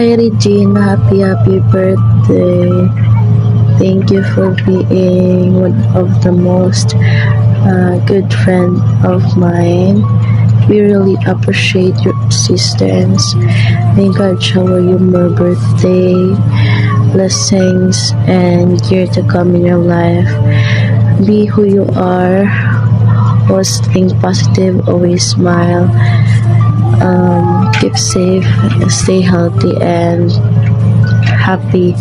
Hi Regine, happy birthday. Thank you for being one of the most good friend of mine. We really appreciate your assistance. May God shower you more birthday blessings and year to come in your life. Be who you are. Always think positive. Always smile. Keep safe. Stay healthy and happy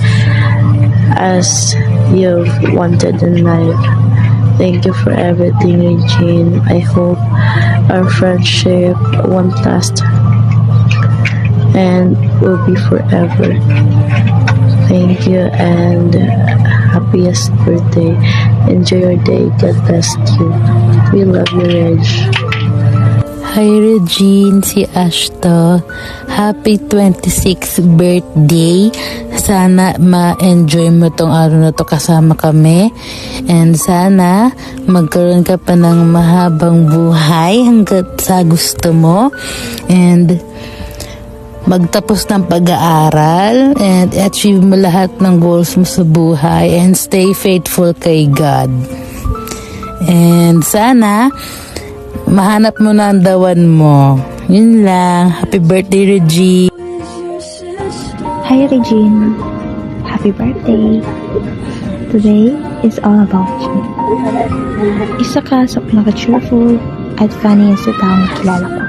as you've wanted in life. Thank you for everything, Regine. I hope our friendship won't last and will be forever. Thank you and happiest birthday. Enjoy your day. God bless you. We love you, Reg. Hi Regine, si Ash to. Happy 26th birthday. Sana ma-enjoy mo tong araw na to kasama kami. And sana magkaroon ka pa ng mahabang buhay hanggat sa gusto mo. And magtapos ng pag-aaral and achieve mo lahat ng goals mo sa buhay and stay faithful kay God. And sana mahanap mo na ang dawan mo. Yun lang. Happy birthday, Regine. Hi, Regine. Happy birthday. Today is all about you. Isa ka sa pinaka-cheerful at funniest sa taong nakilala ko.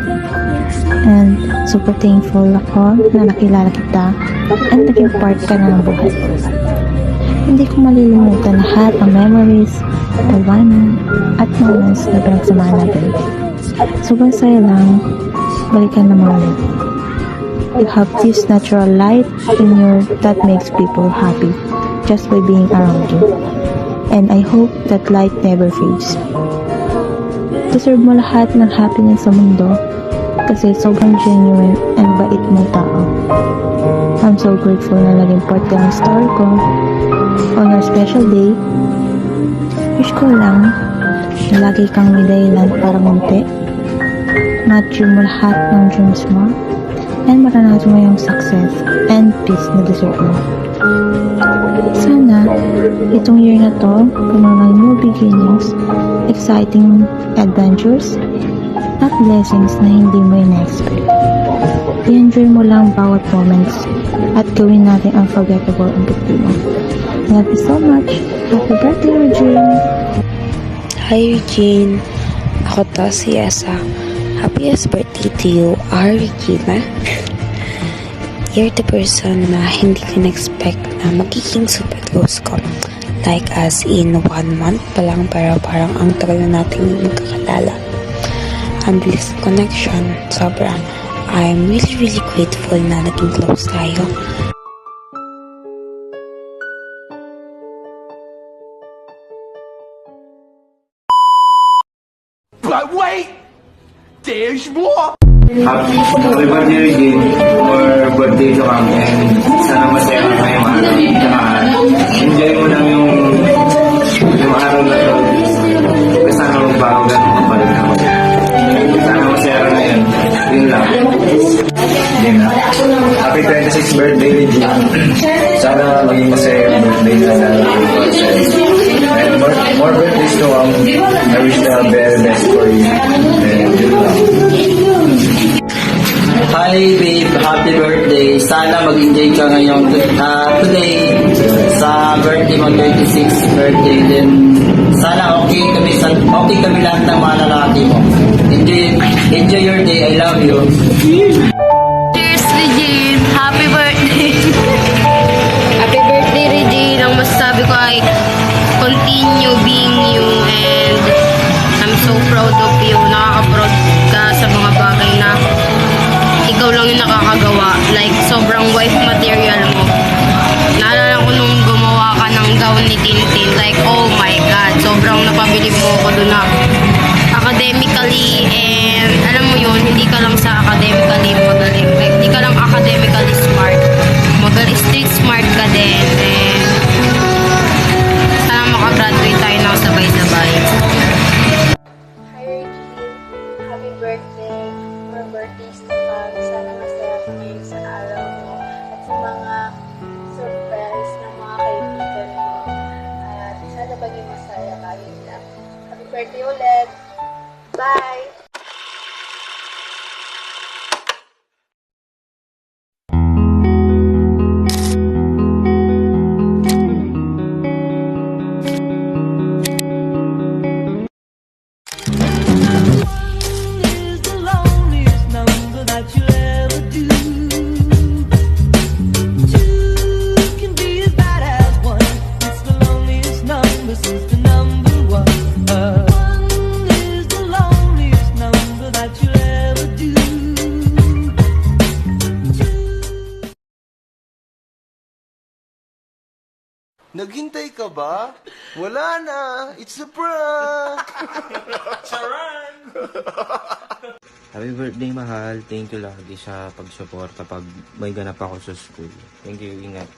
And super thankful ako na nakilala kita and naging part ka na ng buhay ko. Hindi ko malilimutan lahat ng memories, tawanan, at moments na pinagsamahan natin. Sobrang saya lang, balikan na mga ulit. You have this natural light in you that makes people happy just by being around you. And I hope that light never fades. Deserve mo lahat ng happiness sa mundo kasi sobrang genuine and bait mong tao. I'm so grateful na naging part ka ng story ko. On a special day, wish ko lang na lagi kang may dahilan para munti, ma-achieve mo lahat ng dreams mo, and maranasan mo yung success and peace na deserve mo. Sana, itong year na to, puno ng new beginnings, exciting adventures, at blessings na hindi mo in-expect. I-enjoy mo lang bawat moments at gawin natin unforgettable ang birthday mo. Love you so much. Happy birthday, Regine. Hi, Regine. Ako to si Esa. Happiest birthday to you, R. Regina. You're the person na hindi ko na-expect na magiging super close ko. Like as in 1 month pa lang, pero parang ang tagal na natin magkakalala. Ang bilis ng connection. Sobrang. I'm really grateful na naging close tayo. But wait! There's more! Happy birthday, Regine, for birthday to come, and sana masaya ka ngayong araw. Enjoy mo lang yung araw na to. Sana magbago ganun kapalit ako. Sana masaya ka ngayon. Yun lang. Yun na. Happy 26th birthday, Regine. Sana maging masaya yung birthday na and more birthdays to come. I wish the very best for you. And yun lang. Hi babe, happy birthday. Sana mag-enjoy ka ngayong today sa birthday mo, 26th birthday. Then sana okay kami lahat ng mga lalaki mo. Enjoy your day. I love you. Cheers, Regine! Happy birthday! Happy birthday, Regine! Ang masasabi ko ay continue being you and I'm so proud of you. Nakaka-proud ka sa mga bagay na ikaw lang yung nakakagawa. Like, sobrang wife material mo. Naalala ko nung gumawa ka ng gown ni Tintin. Like, oh my God. Sobrang napabilib mo ako doon na academically and alam mo yun, hindi ka lang sa academically magaling. Like, hindi ka lang academically smart. Street smart ka din. And sana makagraduate tayo ng sabay-sabay. Hi Regine, happy birthday. More birthdays to come. Sana masaya ka ngayon sa araw mo. At Naghintay ka ba? Wala na! It's a prank! Charan! Happy birthday, mahal. Thank you lagi sa pag-support kapag may ganap ako sa school. Thank you, ingat.